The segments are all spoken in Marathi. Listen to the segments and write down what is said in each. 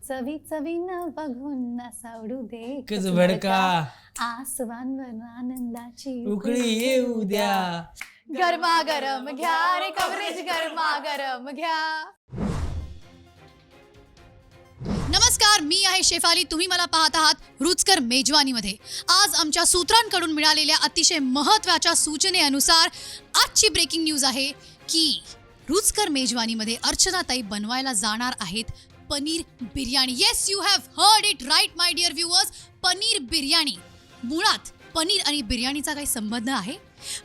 चवी चवीनं बघून सावडू दे कच भडका आसवांवर आनंदाची उकळी येऊ द्या. गरमागरम घ्या रे कव्हरेज गरमागरम घ्या. नमस्कार, मी आहे शेफाली. तुम्ही मला पाहत आहात रुचकर मेजवानीमध्ये. आज आमच्या सूत्रांकडून मिळालेल्या अतिशय महत्त्वाच्या सूचनेनुसार आजची ब्रेकिंग न्यूज आहे की रुचकर मेजवानीमध्ये अर्चनाताई बनवायला जाणार आहेत paneer biryani. Yes, you have heard it right my dear viewers. Paneer biryani. मुळात पनीर आणि बिर्याणीचा काही संबंध आहे?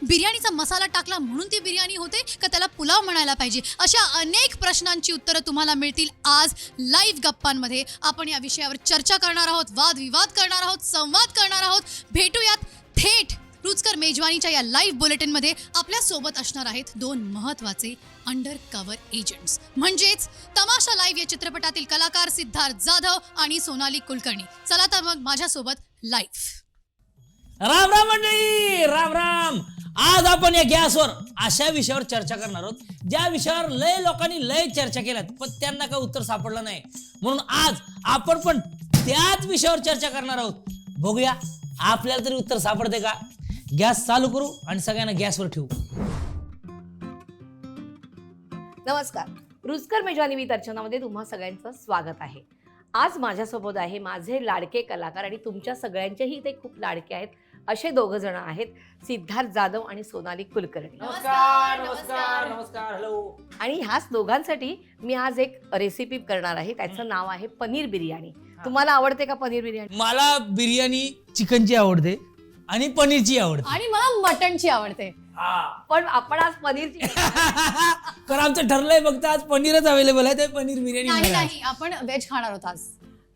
बिर्याणीचा मसाला टाकला म्हणून ती बिर्याणी होते का त्याला पुलाव म्हणायला पाहिजे? अशा अनेक प्रश्नांची उत्तरं तुम्हाला मिळतील आज लाईव्ह गप्पांमध्ये. आपण या विषयावर चर्चा करणार आहोत, वादविवाद करणार आहोत, संवाद करणार आहोत. भेटूयात थेट रुचकर मेजवानीच्या या लाईव्ह बुलेटिनमध्ये. आपल्या सोबत असणार आहेत दोन महत्त्वाचे अंडर कव्हर एजंट्स, म्हणजेच तमाशा लाईव्ह या चित्रपटातील कलाकार सिद्धार्थ जाधव आणि सोनाली कुलकर्णी. चला तर मग माझ्यासोबत लाईव्ह. राम राम मंडळी, राम राम. आज आपण या गॅसवर अशा विषयावर चर्चा करणार आहोत ज्या विषयावर लय लोकांनी लय चर्चा केल्यात पण त्यांना काही उत्तर सापडलं नाही. म्हणून आज आपण पण त्याच विषयावर चर्चा करणार आहोत. बघूया आपल्याला तरी उत्तर सापडते का. गॅस चालू करू आणि सगळ्यांना गॅसवर ठेवू. नमस्कार, रुचकर मेजवानी विथ अर्चनामध्ये तुम्हा सगळ्यांचं स्वागत आहे. आज माझ्यासोबत आहे माझे लाडके कलाकार आणि तुमच्या सगळ्यांचेही ते खूप लाडके आहेत असे दोघं जण आहेत, सिद्धार्थ जाधव आणि सोनाली कुलकर्णी. नमस्कार नमस्कार नमस्कार. हॅलो. आणि ह्याच दोघांसाठी मी आज एक रेसिपी करणार आहे. त्याचं नाव आहे पनीर बिर्याणी. तुम्हाला आवडते का पनीर बिर्याणी? मला बिर्याणी चिकनची आवडते आणि पनीरची आवडते आणि मला मटणची आवडते. पण आपण आज पनीरची कारण आमचं ठरलंय फक्त आज पनीरच अवेलेबल आहे, ते पनीर बिर्याणी नाही मिळेल. नाही, आपण व्हेज खाणार आहोत आज.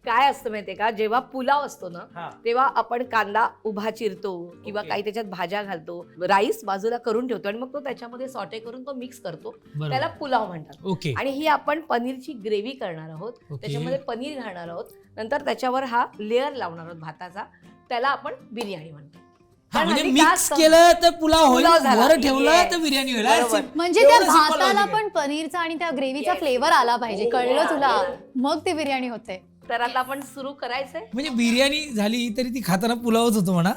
काय असतं माहितीये का, जेव्हा पुलाव असतो ना तेव्हा आपण कांदा उभा चिरतो किंवा काही त्याच्यात भाज्या घालतो, राईस बाजूला करून ठेवतो आणि मग तो त्याच्यामध्ये सॉटे करून तो मिक्स करतो, त्याला पुलाव म्हणतात. ओके. आणि ही आपण पनीरची ग्रेव्ही करणार आहोत, त्याच्यामध्ये पनीर घालणार आहोत, नंतर त्याच्यावर हा लेअर लावणार आहोत भाताचा, त्याला आपण बिर्याणी म्हणतो. म्हणजे मिक्स केलं तर पुलाव होईल, वर ठेवलं तर बिर्याणी होईल. म्हणजे त्या भाताला पण पनीरचा आणि त्या ग्रेव्हीचा फ्लेवर आला पाहिजे, कळलं तुला? मग ती बिर्याणी होते. तर आता आपण सुरू करायचंय. म्हणजे बिर्याणी झाली तरी ती खाताना पुलावच होतो म्हणा.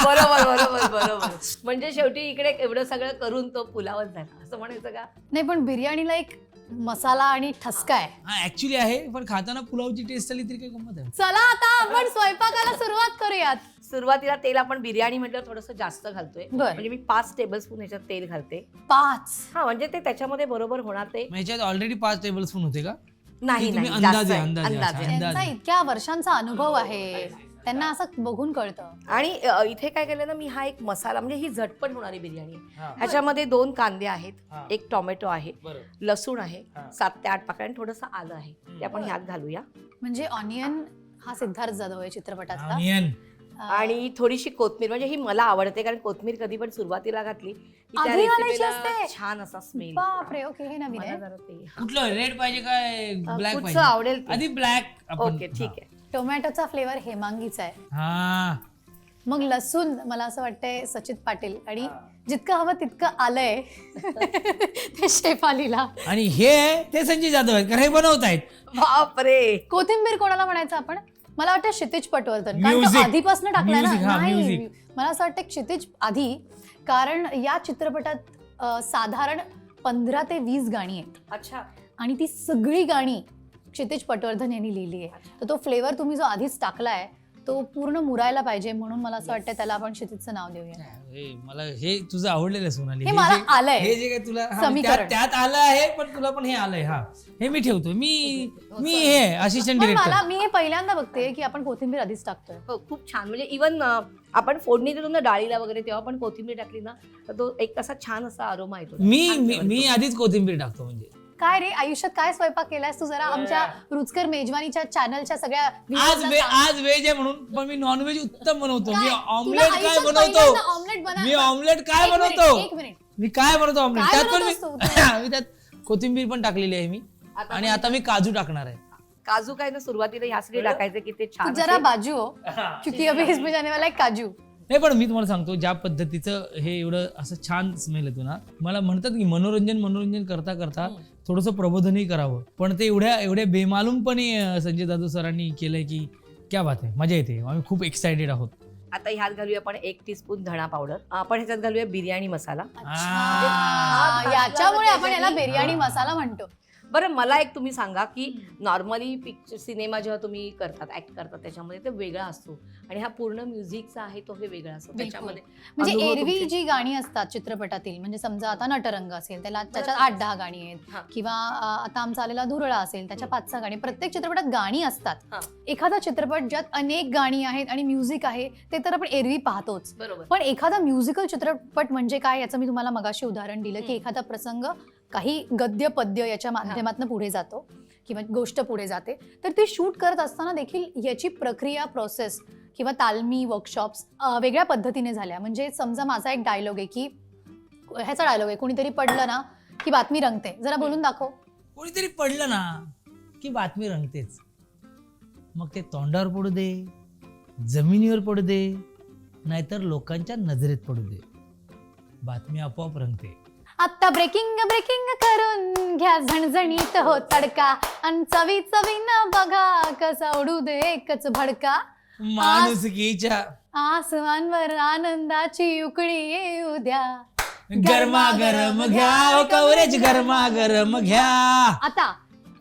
बरोबर बरोबर बरोबर. म्हणजे शेवटी इकडे एवढं सगळं करून तो पुलावच झाला असं म्हणायचं का? नाही, पण बिर्याणीला एक मसाला आणि ठसका आहे. हा ऍक्च्युली आहे, पण खाताना पुलावची टेस्ट आली तरी काही गंमत आहे. चला आता आपण स्वयंपाकाला सुरुवात करूयात. सुरुवातीला तेल आपण बिर्याणी म्हटलं थोडंसं जास्त घालतोय. म्हणजे मी 5 टेबलस्पून याच्यात तेल घालते. 5? हा, म्हणजे ते त्याच्यामध्ये बरोबर होणार. ते ह्याच्यात ऑलरेडी 5 टेबलस्पून होते का? नाही नाही, अंदाजे त्यांचा इतक्या वर्षांचा अनुभव आहे, त्यांना असं बघून कळतं. आणि इथे काय केलं ना, मी हा एक मसाला, म्हणजे ही झटपट होणारी बिर्याणी. ह्याच्यामध्ये 2 कांदे आहेत, 1 टोमॅटो आहे, लसूण आहे, 7 ते 8 पाकळ्या, थोडंसं आलं आहे, ते आपण ह्यात घालूया. म्हणजे ऑनियन हा सिद्धार्थ जाधव आहे चित्रपटातला. ऑनियन आणि थोडीशी कोथमीर, म्हणजे ही मला आवडते कारण कोथमीर कधी पण सुरुवातीला घातली की त्या आधी घालायची रेसिपीला असते? छान असा स्मेल. बापरे, ओके, हे नवीन आहे. कुठलं रेड पाहिजे काय ब्लॅक कुठचं पाहिजे? आवडेल ते. आधी ब्लॅक. ओके, ठीक आहे. टोमॅटोचा फ्लेवर हेमांगीचा आहे. हा, मग लसूण मला असं वाटतंय सचित पाटील, आणि जितकं हवं तितकं आलंय ते शेफालीला. आणि हे ते संजय जाधव आहेत कारण हे बनवत आहेत. बापरे. कोथिंबीर कोणाला म्हणायचं आपण? मला वाटतं क्षितिज पटवर्धन, कारण Music. तो आधीपासून टाकलाय Music, ना. हा, नाही, music. मला असं वाटतं क्षितिज आधी, कारण या चित्रपटात साधारण 15 ते 20 गाणी आहेत. अच्छा. आणि ती सगळी गाणी क्षितिज पटवर्धन यांनी लिहिली आहे. तर तो फ्लेवर तुम्ही जो आधीच टाकलाय तो पूर्ण मुरायला पाहिजे, म्हणून मला असं वाटतं त्याला आपण क्षितिजचं नाव देऊया. मला हे तुझं आवडलेलं आहे सोनाली. हे मला आलंय, हे जे काय तुला समीकरण. त्यात आलं आहे, पण तुला पण हे आलंय. हा, हे मी ठेवतो. मी हे असिस्टंट पण डिरेक्टर. मी हे पहिल्यांदा बघते की आपण कोथिंबीर आधीच टाकतोय. हो, खूप छान. म्हणजे इवन आपण फोडणी देतो ना डाळीला वगैरे, तेव्हा पण कोथिंबीर टाकली ना तर तो एक असा छान असा अरोमा येतो. मी आधीच कोथिंबीर टाकतो. म्हणजे काय रे, आयुष्यात काय स्वयंपाक केलायस तू? जरा आमच्या रुचकर मेजवानीच्या चॅनलच्या सगळ्या आज व्हेज आहे म्हणून, पण मी नॉनव्हेज उत्तम बनवतो. मी ऑमलेट काय बनवतो, मी ऑमलेट काय बनवतो, मी काय बनवतो ऑमलेट. त्यात पण मी त्यात कोथिंबीर पण टाकलेली आहे मी. आणि आता मी काजू टाकणार आहे. काजू काय ना सुरुवातीला ह्यासाठी टाकायचं की ते छान जरा बाजू हो, क्योंकि अभी इसमें जाने वाला है काजू. नाही, पण मी तुम्हाला सांगतो ज्या पद्धतीचं हे एवढं असं छान स्मेल येतो ना, मला म्हणतात की मनोरंजन करता करता थोडंसं प्रबोधनही करावं, पण ते एवढ्या बेमालूमपणे संजय जाधव सरांनी केलंय की क्या बात आहे, मजा येते. आम्ही खूप एक्सायटेड आहोत. आता ह्यात घालूया आपण 1 टीस्पून धणा पावडर. आपण ह्याच्यात घालूया बिर्याणी मसाला. अच्छा, याच्यामुळे आपण याला बिर्याणी मसाला म्हणतो. बरं, मला एक तुम्ही सांगा की नॉर्मली पिक्चर सिनेमा जेव्हा तुम्ही करतात ऍक्ट करतात त्याच्यामध्ये ते वेगळा असतो आणि हा पूर्ण म्युझिकचा आहे तो हे वेगळा असतो. बिलकुल. त्याच्यामध्ये म्हणजे अनुभव एरवी तुमचे- जी गाणी असतात चित्रपटातील, म्हणजे समजा आता नटरंग असेल त्याला त्याच्यात बरोबर. 8-10 गाणी आहेत, हा. किंवा आता आमचा आलेला धुरळा असेल त्याच्या 5-6 गाणी. प्रत्येक चित्रपटात गाणी हा. असतात. एखादा चित्रपट ज्यात अनेक गाणी आहेत आणि म्युझिक आहे ते तर आपण एरवी पाहतोच, बरोबर. पण एखादा म्युझिकल चित्रपट म्हणजे काय याचं मी तुम्हाला मगाशी उदाहरण दिलं की एखादा प्रसंग काही गद्य पद्य याच्या माध्यमातून पुढे जातो किंवा गोष्ट पुढे जाते, तर ती शूट करत असताना देखील याची प्रक्रिया, प्रोसेस किंवा तालमी वर्कशॉप्स वेगळ्या पद्धतीने झाल्या. म्हणजे समजा माझा एक डायलॉग आहे की ह्याचा डायलॉग आहे, कोणीतरी पडलं ना की बातमी रंगते, जरा बोलून दाखव. कोणीतरी पडलं ना की बातमी रंगतेच. मग ते तोंडावर पडू दे, जमिनीवर पडू दे, नाहीतर लोकांच्या नजरेत पडू दे, बातमी आपोआप रंगते. आता ब्रेकिंग ब्रेकिंग करून घ्या झणझणीत हो तडका, आणि चवी चवीनं बघा कसा उडू दे एकच भडका. माणुसकीच्या आसमानवर आनंदाची उकळी येऊ द्या, गरमागरम घ्या, कवरेज गरमागरम घ्या. आता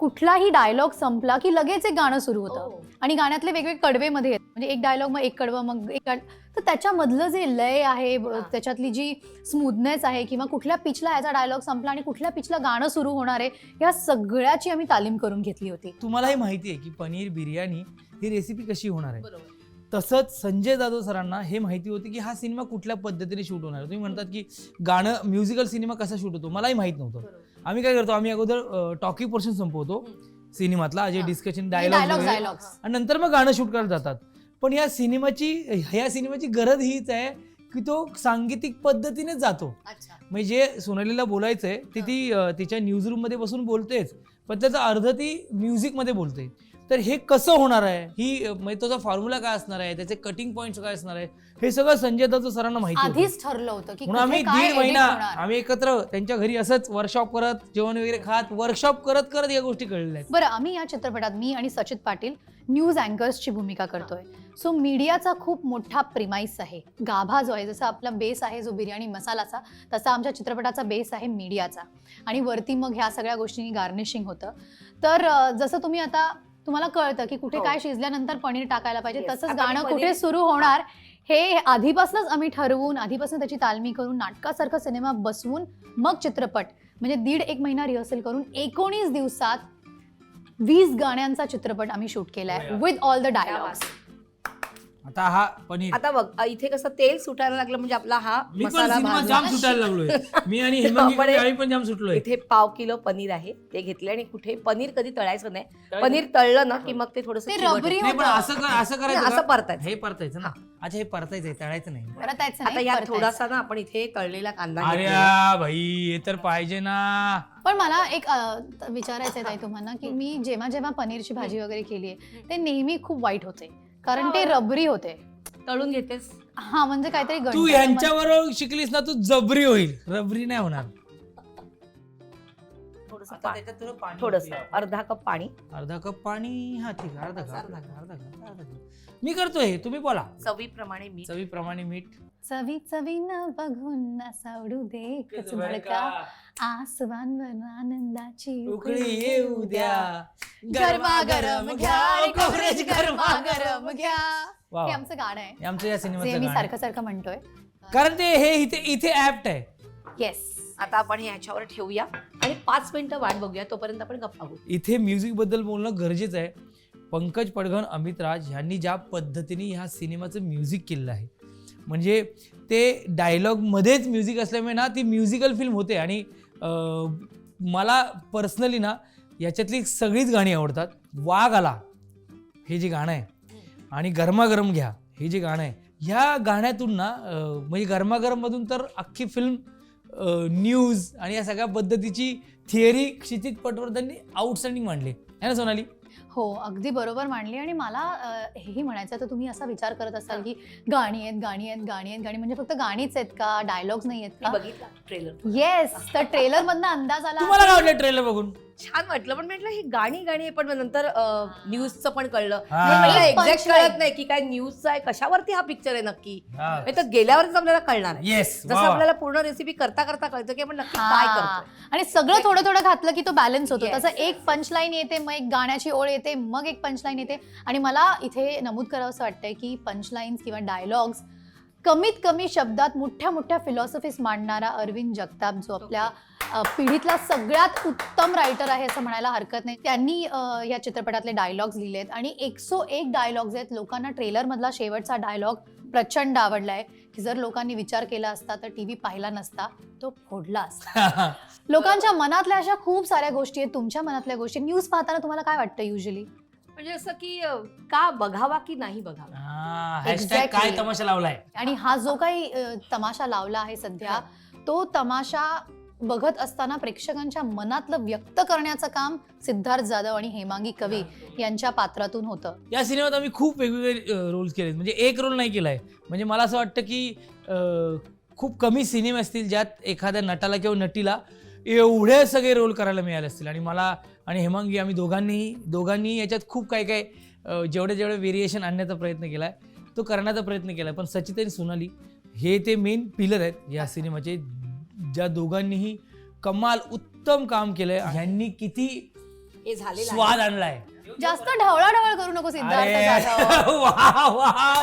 कुठलाही डायलॉग संपला की लगेच एक गाणं सुरू होतं हो. आणि गाण्यातले वेगवेगळे कडवे मध्ये आहेत. म्हणजे एक डायलॉग मग एक कडवं, मग एक तर त्याच्यामधलं जे लय आहे, त्याच्यातली जी स्मूथनेस आहे, किंवा कुठल्या पिचला याचा डायलॉग संपला आणि कुठल्या पिचला गाणं सुरू होणार आहे, या सगळ्याची आम्ही तालीम करून घेतली होती. तुम्हालाही माहिती आहे की पनीर बिर्याणी ही रेसिपी कशी होणार आहे. बरोबर. तसंच संजय जाधव सरांना हे माहिती होती की हा सिनेमा कुठल्या पद्धतीने शूट होणार आहे. तुम्ही म्हणतात की गाणं म्युझिकल सिनेमा कसा शूट होतो, मलाही माहित नव्हतं. आम्ही काय करतो, आम्ही अगोदर टॉकी पोर्शन संपवतो सिनेमातला, जे डिस्कशन डायलॉग डायलॉग्स आणि नंतर मग गाणं शूट करायला जातात. पण या सिनेमाची गरज हीच आहे की तो सांगीतिक पद्धतीने जातो. अच्छा. म्हणजे जे सोनालीला बोलायचंय ते ती तिच्या न्यूज रूम मध्ये बसून बोलतेच, पण त्याचा अर्ध ती म्युझिक मध्ये बोलते. तर हे कसं होणार आहे, ही म्हणजे त्याचा फॉर्म्युला काय असणार आहे, त्याचे कटिंग पॉइंट्स काय असणार आहे, हे सगळं संजय दत्त सरांना माहिती होतं. आधीच ठरलं होतं की म्हणून आम्ही कुठे काय 1.5 edit महिना होणार. आम्ही एकत्र त्यांच्या घरी असंच वर्कशॉप करत, जेवण वगैरे खात, वर्कशॉप करत करत या गोष्टी कळलेल्या आहेत. बरं, आम्ही या चित्रपटात मी आणि सचित पाटील न्यूज अँकर्सची भूमिका करतोय. सो मीडियाचा खूप मोठा प्रिमाइस आहे. गाभा जो आहे, जसा आपला बेस आहे जो बिर्याणी मसालाचा, तसा आमच्या चित्रपटाचा बेस आहे मीडियाचा, आणि वरती मग ह्या सगळ्या गोष्टींनी गार्निशिंग होतं. तर जसं तुम्ही आता तुम्हाला कळतं की कुठे हो. काय शिजल्यानंतर पनीर टाकायला पाहिजे, Yes. तसंच आता गाणं मी कुठे पनीर- सुरू होणार हे आधीपासूनच आम्ही ठरवून, आधीपासून त्याची तालमी करून, नाटकासारखा सिनेमा बसवून, मग चित्रपट म्हणजे 1.5 महिना रिहर्सल करून 19 दिवसात 20 गाण्यांचा चित्रपट आम्ही शूट केलाय विथ ऑल द डायलॉग्स. आता हा पनीर आता बघ, इथे कसं तेल सुटायला लागलं म्हणजे आपला हा मी पण मसाला सिनेमा भाजला. जाम सुटायला लागलोय. मी आणि हेमंगी आपण आम्ही पण जाम सुटलोय. इथे 1/2 किलो पनीर आहे ते घेतले, आणि कुठे पनीर कधी तळायचं नाही. पनीर तळलं ना की मग ते थोडंसं ते चिवट रबरी होतं. नाही, पण असं करायचं असं का? परतायचं. हे परतायचं ना. अच्छा, हे परतायचंय, तळायचं नाही. परतायचं आता नाही, यात परतायचं. थोडासा ना आपण इथे तळलेला कांदा अरे घेतलेला. भाई, हे तर पाहिजे ना. पण मला एक विचारायचं आहे ताई तुम्हाला की मी जेव्हा पनीरची भाजी वगैरे केली आहे ते नेहमी खूप वाईट होते, कारण ते रबरी होते. तळून घेतेस. हा, म्हणजे काहीतरी तू गणपती- यांच्याबरोबर शिकलीस ना, तू जबरी होईल, रबरी नाही होणार. थोडस अर्धा कप पाणी. अर्धा कप पाणी. हा ठीक आहे, अर्धा कप. मी करतोय, तुम्ही बोला. चवीप्रमाणे मीठ. चवीप्रमाणे मीठ. चवी चवीनं बघून असा उडू दे एकच भडका, आसमानवर आनंदाची उकळी येऊ द्या, गरमागरम घ्या, कव्हरेज गरमागरम वा. घ्या. वा. हे आमचं गाणं आहे, हे आमचं या जे सिनेमाचं मी गाणं आहे. सारखं सारखं म्हणतोय. कारण ते हे इथे ऍप्ट आहे. येस. आता आपण हे ह्याच्यावर ठेवूया आणि 5 मिनिटं वाट बघूया, तोपर्यंत आपण गप्पा बघू. इथे म्युझिक बद्दल बोलणं गरजेचं आहे. पंकज पडघन, अमित राज यांनी ज्या पद्धतीने ह्या सिनेमाचं म्युझिक केलेलं आहे, म्हणजे ते डायलॉग मध्येच म्युझिक असल्यामुळे ना ती म्युझिकल फिल्म होते. आणि मला पर्सनली ना याच्यातली सगळीच गाणी आवडतात. वाघ आला हे जे गाणं आहे, आणि गरमागरम घ्या हे जे गाणं आहे, ह्या गाण्यातून ना म्हणजे गरमागरम मधून तर अख्खी फिल्म, न्यूज आणि या सगळ्या पद्धतीची थिअरी क्षितिज पटवर्धननी आउटस्टँडिंग मांडली आहे ना सोनाली. हो, अगदी बरोबर मांडली. आणि मला हेही म्हणायचं आहे, तर तुम्ही असा विचार करत असाल की गाणी आहेत, गाणी आहेत, गाणी आहेत, गाणी म्हणजे फक्त गाणीच आहेत का, डायलॉग्स नाही आहेत मी का? बघितला ट्रेलर, येस, तर ट्रेलर मधनं अंदाज आला तुम्हाला काय वाटलं ट्रेलर बघून? छान वाटलं, पण म्हटलं ही गाणी आहे, पण नंतर न्यूजचं पण कळलं. हा. पण मला एक एक्झॅक्ट punchline. कळत नाही की काय न्यूजचा आहे, कशावरती हा पिक्चर आहे नक्की. हा. हे तर गेल्यावरच आपल्याला कळणार आहे. येस, जसं आपल्याला पूर्ण रेसिपी करता करता कळतं की आपण नक्की काय हा. करतोय. आणि सगळं थोडं थोडं घातलं की तो बॅलन्स होतो. Yes. तसं एक पंचलाईन येते, मग एक गाण्याची ओळ येते, मग एक पंचलाईन येते. आणि मला इथे नमूद करावंसं वाटतंय की पंचलाईन्स किंवा डायलॉग्स कमीत कमी शब्दात मोठ्या मोठ्या फिलॉसॉफीज मांडणारा अरविंद जगताप, जो आपल्या पिढीतला सगळ्यात उत्तम रायटर आहे असं म्हणायला हरकत नाही. त्यांनी या चित्रपटातले डायलॉग्स लिहिलेत आणि 101 डायलॉग्स आहेत. लोकांना ट्रेलर मधला शेवटचा डायलॉग प्रचंड आवडलाय की जर लोकांनी विचार केला असता तर टीव्ही पाहिला नसता, तो फोडला असता. लोकांच्या मनातल्या अशा खूप साऱ्या गोष्टी आहेत, तुमच्या मनातल्या गोष्टी. न्यूज पाहताना तुम्हाला काय वाटतं युजली? म्हणजे असं की का बघावा की नाही बघावा. हॅशटॅग काय Exactly. तमाशा लावलाय. आणि हा जो काही तमाशा लावला आहे सध्या, तो तमाशा बघत असताना प्रेक्षकांच्या मनातलं व्यक्त करण्याचं काम सिद्धार्थ जाधव आणि हेमांगी कवी यांच्या पात्रातून होतं. या सिनेमात आम्ही खूप वेगवेगळे रोल्स केलेत, म्हणजे एक रोल नाही केलाय. म्हणजे मला असं वाटतं की खूप कमी सिनेमे असतील ज्यात एखाद्या नटाला किंवा नटीला एवढे सगळे रोल करायला मिळाले असतील. आणि मला आणि हेमांगी आम्ही दोघांनी याच्यात खूप काय जेवढे व्हेरिएशन आणण्याचा प्रयत्न केलाय, तो करण्याचा प्रयत्न केलाय. पण सचित आणि सोनाली हे ते मेन पिलर आहेत या सिनेमाचे, ज्या दोघांनीही कमाल उत्तम काम केलंय. ह्यांनी किती हे झालेलं आहे. स्वाद आणलाय. जास्त ढवळाढवळ करू नको सिद्धार्थ जाधव.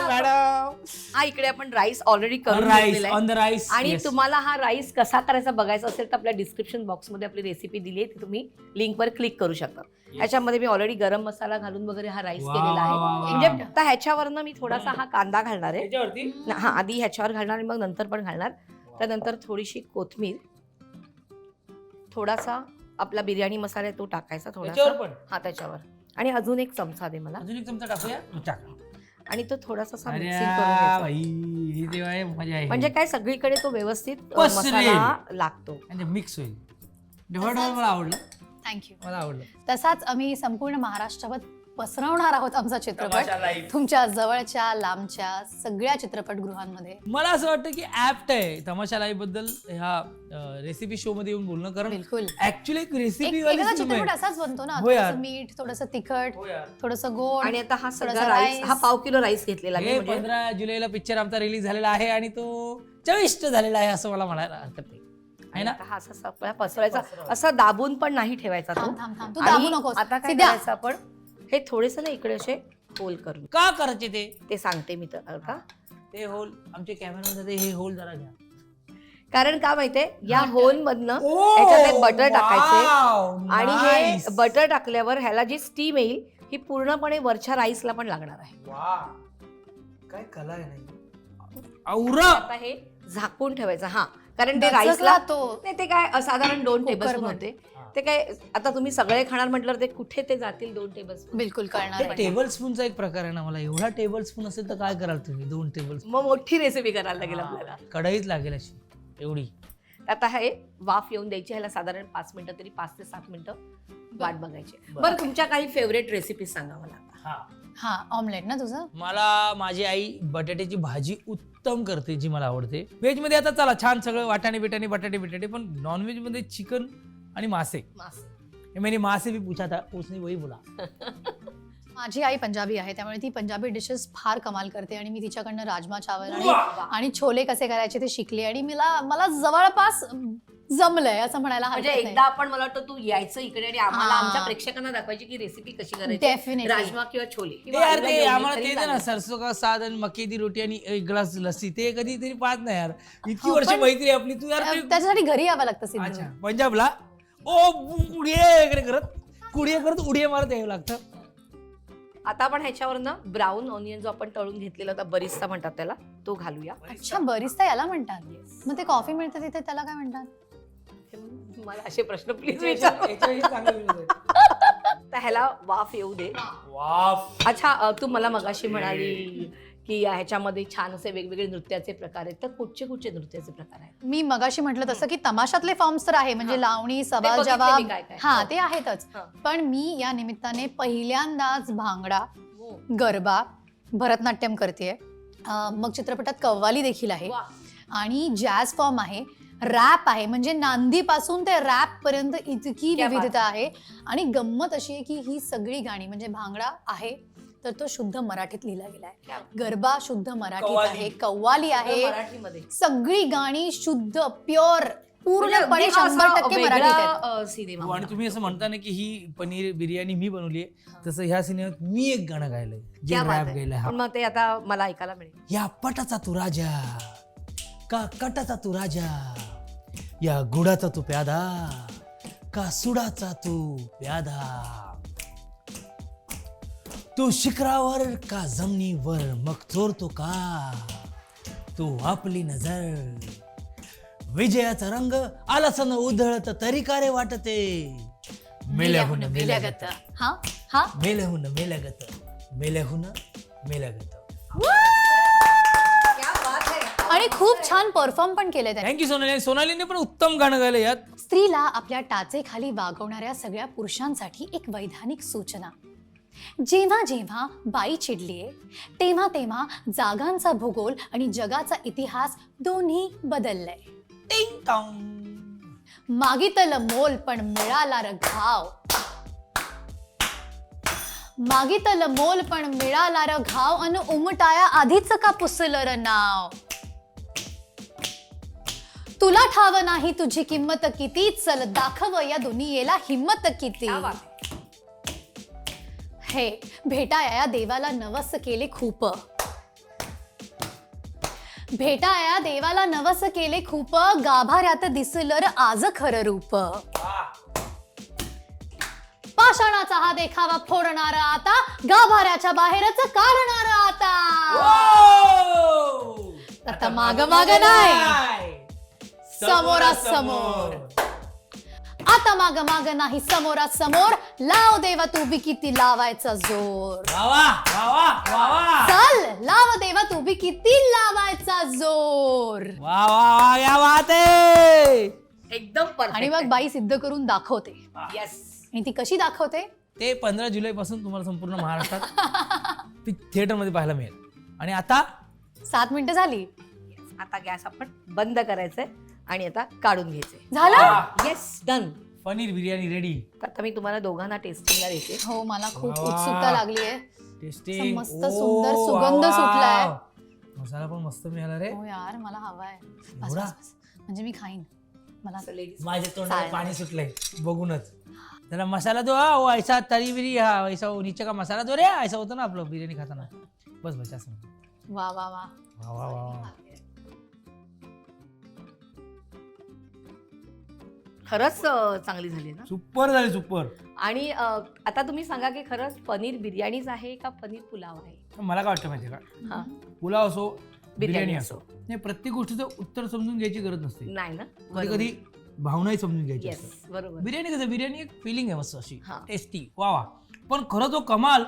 मॅडम, हा इकडे आपण राईस ऑलरेडी करून राईस घेतलेला आहे. On the rice. आणि तुम्हाला हा राईस कसा करायचा बघायचा असेल तर आपल्या डिस्क्रिप्शन बॉक्समध्ये आपली रेसिपी दिली आहे, ती तुम्ही लिंकवर क्लिक करू शकता. याच्यामध्ये मी ऑलरेडी गरम मसाला घालून वगैरे हा राईस वा, केलेला वा, आहे. वा, वा. म्हणजे आता ह्याच्यावरनं मी थोडासा हा कांदा घालणार आहे. याच्यावरती हा आधी ह्याच्यावर घालणार आणि मग नंतर पण घालणार. त्यानंतर थोडीशी कोथिंबीर, थोडासा आपला बिर्याणी मसाला आहे तो टाकायचा याच्यावर थोडासा. पण हा त्याच्यावर. आणि अजून एक चमचा दे मला. अजून एक चमचा टाकूया. टाक. आणि तो थोडासा असा अरे मिक्सिंग करून घ्यायचा. भाई, ही तेव्हा आहे, मजा आहे. म्हणजे काय सगळीकडे तो व्यवस्थित पसरेल. मसाला लागतो. म्हणजे मिक्स होईल. ढवळ मला आवडलं. थँक्यू. मला आवडलं. तसाच आम्ही संपूर्ण महाराष्ट्रावर पसरवणार आहोत आमचा चित्रपट तमाशा live. तुमच्या जवळच्या लांबच्या सगळ्या चित्रपटगृहांमध्ये. मला असं वाटतं की ऍप्ट आहे तमाशा लाईव्ह बद्दल ह्या रेसिपी शो मध्ये येऊन बोलणं, कारण बिलकुल. ऍक्च्युअली एक रेसिपी एखादा चित्रपट असाच बनतो ना, हो यार. थोडंसं मीठ, थोडंसं तिखट, थोडंसं गोड. आणि आता हा थोडासा सगळा राईस, rice. हा 1/2 किलो राईस घेतलेला मी. हे म्हणजे 15 जुलैला पिक्चर आमचा रिलीज झालेला आहे आणि तो चविष्ट झालेला आहे असं मला म्हणायला हरकत नाही, आहे ना? आता हा असा सगळा पसरायचा, असा दाबून पण नाही ठेवायचा तो. थांब थांब थांब, तू आणि दाबू नकोस. आता काय सिद्ध्या. करायचं आपण, हे थोडेसे ना इकडे असे होल करून, का करायचे ते सांगते मी तर का. ते होल आमचे कॅमेरामध्ये हे होल जरा घ्या. कारण का माहितीये, या हा, होल मधनं Oh, याच्यात बटर टाकायचे. wow, आणि nice. हे बटर टाकल्यावर ह्याला जी स्टीम येईल ही पूर्णपणे वरच्या राईसला पण लागणार आहे. वाह, काय कला आहे नाही. औरा. आता हे झाकून ठेवायचं. हा, कारण ते दचकला राईसला तो. नाही, ते काय साधारण 2 टेबलस्पून कुकरवर. होते. ते काय आता तुम्ही सगळे खाणार म्हटलं ते कुठे ते जातील 2 टेबलस्पून. बिलकुल करणार ते आहे. टेबल स्पूनचा एक प्रकार आहे ना, मला एवढा टेबल स्पून असेल तर काय कराल तुम्ही? 2 टेबल मग मोठी रेसिपी करायला लागेल आपल्याला. कढईत लागेल अशी एवढी. आता हे वाफ येऊन द्यायची, ह्याला साधारण 5 मिनिटं तरी 5 ते 7 मिनिटं वाट बघायची. बरं. बरं, तुमच्या काही फेवरेट रेसिपी सांगा मला आता. हा, हा, ऑमलेट ना तुझं? मला माझी आई बटाट्याची भाजी उत्तम करते, जी मला आवडते. व्हेज मध्ये आता चला छान सगळं वाटाणे बिटाणे बटाटे बिटाटे, पण नॉनव्हेज मध्ये चिकन आणि मासे. मैंने मासे भी पूछा था, उसने वही बोला. माझी आई पंजाबी आहे, त्यामुळे ती पंजाबी डिशेस फार कमाल करते आणि मी तिच्याकडनं राजमा चावल आणि छोले कसे करायचे ते शिकले. आणि मला जवळपास जमलंय असं म्हणायला म्हणजे हरकत एकदा आपण, मला वाटतं तू यायचं इकडे आणि आम्हाला हा. आमच्या प्रेक्षकांना दाखवायची की रेसिपी कशी करायची. Definitely. राजमा किंवा छोले ते यार, ते घेऊन आम्हाला ये, ते तरी दे ना, चालेल. सरसो का साग आणि मक्की दी रोटी आणि एक ग्लास लस्सी. ते कधीतरी पाहत नाही यार. इतकी हो, वर्ष पण- मैत्री आहे आपली. तू यार ते- त्याच्यासाठी घरी यावं लागतं सिद्धू. अच्छा, पंजाबला ओ उडिये वगैरे करत उडिये मारत यावं लागतं. आता आपण ह्याच्यावरनं ब्राऊन ऑनियन जो आपण तळून घेतलेला होता, बरिस्ता म्हणतात त्याला, तो घालूया. अच्छा, बरिस्ता याला म्हणतात. मग ते कॉफी मिळते तिथे त्याला काय म्हणतात? मला असे प्रश्न प्लीज याच्यापेक्षा चांगलं मिळतंय. तर ह्याला वाफ येऊ दे. वाफ. अच्छा, तू मला मगाशी म्हणाली की ह्याच्यामध्ये छान असे वेगवेगळे नृत्याचे प्रकार आहेत, तर कुठचे कुठचे नृत्याचे प्रकार आहेत? मी मगाशी म्हटलं तसं की तमाशातले फॉर्म्स तर आहे, म्हणजे हा. लावणी, ते सवाल बघितले जवाब, मी काय. हा हो. ते आहेतच. हा. पण मी या निमित्ताने पहिल्यांदाच भांगडा, हो. गरबा, भरतनाट्यम करतेय. मग चित्रपटात कव्वाली देखील आहे वा. आणि जॅझ फॉर्म आहे, रॅप आहे, म्हणजे नांदीपासून ते रॅप पर्यंत इतकी क्या बात विविधता आहे. आणि गंमत अशी आहे की ही सगळी गाणी, म्हणजे भांगडा आहे तर तो शुद्ध मराठीत लिहिला गेला आहे, क्या गरबा शुद्ध मराठीत कव्वाली. आहे, कव्वाली आहे, मराठीमध्ये सगळी गाणी शुद्ध प्युअर म्हणजे पूर्णपणे अगदी हा असा 100% मराठीत आहेत. वेगळा, सिनेमा हो, आणि तुम्ही असं म्हणता ना की ही पनीर बिर्याणी मी बनवली आहे, तसं ह्या सिनेमात मी एक गाणं गायलंय जे क्या बात रॅप आहे. गायलंय. पण मग ते आता मला ऐकायला मिळेल. या पटाचा तू राजा, का कटाचा तू राजा, या गुडाचा तू प्यादा, का सुडाचा तू प्यादा, तू शिखरावर का जमिनीवर, मग चोरतो का तू आपली नजर, विजयाचा रंग आलासन उधळत तरी का रे वाटते, मेल्याहून मेल्यागत, हा हा मेल्याहून मेल्यागत, मेल्याहून मेल्यागत. आणि खूप छान परफॉर्म पण केलंय त्याने. थँक्यू सोनाली. सोनालीने पण उत्तम गाणं गायलं यात. स्त्रीला आपल्या टाचेखाली वागवणाऱ्या सगळ्या पुरुषांसाठी एक वैधानिक सूचना. जेव्हा जेव्हा बाई चिडलीये तेव्हा तेव्हा जागांचा भूगोल आणि जगाचा इतिहास दोन्ही बदललाय. टिंग टॉंग. मागितलं मोल पण मिळाला र घाव, मागितलं मोल पण मिळाला र घाव, अन उमटाया आधीच का पुसलं र नाव. तुला ठाव नाही तुझी किंमत किती, चल दाखव या दुनियेला हिम्मत किती. क्या बात. हे भेटाया देवाला नवस केले खूप, भेटाया देवाला नवस केले खूप, गाभाऱ्यात दिसलं र आज खरं रूप. पाषाणाचा हा देखावा फोडणार आता, गाभाऱ्याच्या बाहेरच काढणार आता. आता माग माग नाही, समोरासमोर. आता माग माग नाही, समोरासमोर. लाव देवा तू बी किती लावायचा जोर. वा वा, वा वा, वा वा. चल लाव देवा तू बी किती लावायचा जोर. वा वा वा, क्या बात आहे. एकदम परफेक्ट. आणि मग बाई सिद्ध करून दाखवते. येस. आणि ती कशी दाखवते? ते 15 जुलै पासून तुम्हाला संपूर्ण महाराष्ट्रात थिएटर मध्ये पाहायला मिळेल. आणि आता 7 मिनिटं झाली. आता गॅस आपण बंद करायचंय आणि आता काढून घ्यायचंय. झालं? Yes, done. Paneer biryani ready. आता मी तुम्हाला दोघांना टेस्टिंगला देते. हो, मला खूप वा. उत्सुकता लागली आहे. टेस्टिंग. मस्त सुंदर सुगंध सुटलाय. मसाला पण मस्त मिळाला रे. हो यार, मला हवाय. बस, एवढा? बस, बस. म्हणजे मी खाईन. मला माझ्या तोंडाला चालेल. पाणी सुटलंय बघूनच. त्याला मसाला दो, हा वो ऐसा तरी बिरी, हा ऐसा वो नीचे का मसाला दो रे, ऐसा होतं ना आपलं बिर्याणी खाताना. बस बस असं. वा वा वा. वा वा वा. खरंच चांगली झाली ना. सुपर झाली, सुपर. आणि आता तुम्ही सांगा की खरंच पनीर बिर्याणीच आहे का पनीर पुलाव आहे? मला काय वाटतं माहितीये का, हा. पुलाव असो बिर्याणी बिर्याणी असो, नाही प्रत्येक गोष्टीचं उत्तर समजून घ्यायची गरज नसते. नाही ना. कधी कधी भावनाही समजून घ्यायची येस, असतात. बरोबर. बिर्याणी कसं, बिर्याणी एक फिलिंग आहे मस्त अशी हा. टेस्टी, वा वा. पण खरं तो कमाल.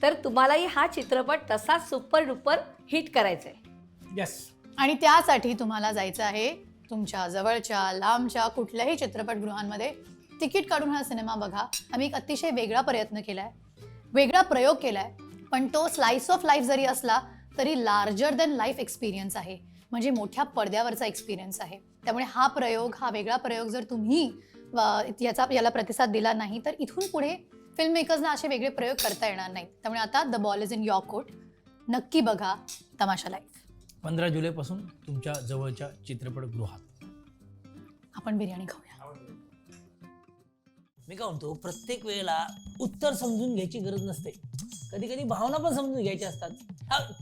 तर तुम्हालाही हा चित्रपट तसा सुपर डुपर हिट करायचा आहे. यस. आणि त्यासाठी तुम्हाला जायचं आहे तुमच्या जवळच्या लांबच्या कुठल्याही चित्रपटगृहांमध्ये. तिकीट काढून हा सिनेमा बघा. आम्ही एक अतिशय वेगळा प्रयत्न केलाय, वेगळा प्रयोग केलाय, पण तो स्लाइस ऑफ लाईफ जरी असला तरी लार्जर दॅन लाईफ एक्सपिरियन्स आहे, म्हणजे मोठ्या पडद्यावरचा एक्सपिरियन्स आहे. त्यामुळे हा वेगळा प्रयोग जर तुम्ही याला प्रतिसाद दिला नाही तर इथून पुढे फिल्म मेकर्सना असे वेगळे प्रयोग करता येणार नाहीत. त्यामुळे आता the ball is in your court. नक्की बघा तमाशा लाईव्ह. 15 जुलैपासून तुमच्या जवळच्या चित्रपटगृहात. आपण बिर्याणी खाऊया. मी काय म्हणतो, प्रत्येक वेळेला उत्तर समजून घ्यायची गरज नसते, कधी कधी भावना पण समजून घ्यायच्या असतात.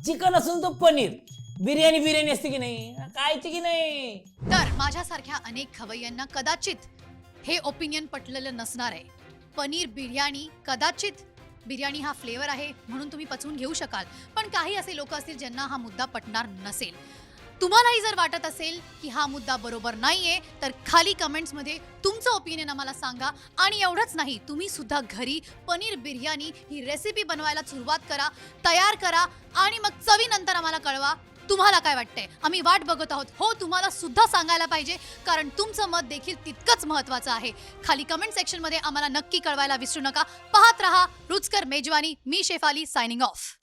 चिकन असून तो पनीर, बिर्याणी बिर्याणी असते की नाही, कायची की नाही. तर माझ्यासारख्या अनेक खवय्यांना कदाचित हे ओपिनियन पटलेलं नसणार आहे. पनीर बिर्याणी कदाचित बिर्याणी हा फ्लेवर आहे म्हणून तुम्ही पचवून घेऊ शकाल, पण काही असे लोक असतील ज्यांना हा मुद्दा पटणार नसेल. तुम्हालाही जर वाटत असेल की हा मुद्दा बरोबर नाहीये तर खाली कमेंट्समध्ये तुमचं ओपिनियन आम्हाला सांगा. आणि एवढंच नाही, तुम्ही सुद्धा घरी पनीर बिर्याणी ही रेसिपी बनवायला सुरुवात करा, तयार करा आणि मग चवीनंतर आम्हाला कळवा तुम्हाला काय वाटतंय. आम्ही वाट बघत आहोत. हो, तुम्हाला सुद्धा सांगायला पाहिजे, कारण तुमचं मत देखील तितकंच महत्त्वाचं आहे. खाली कमेंट सेक्शनमध्ये आम्हाला नक्की कळवायला विसरू नका. पाहत रहा रुचकर मेजवानी. मी शेफाली सायनिंग ऑफ.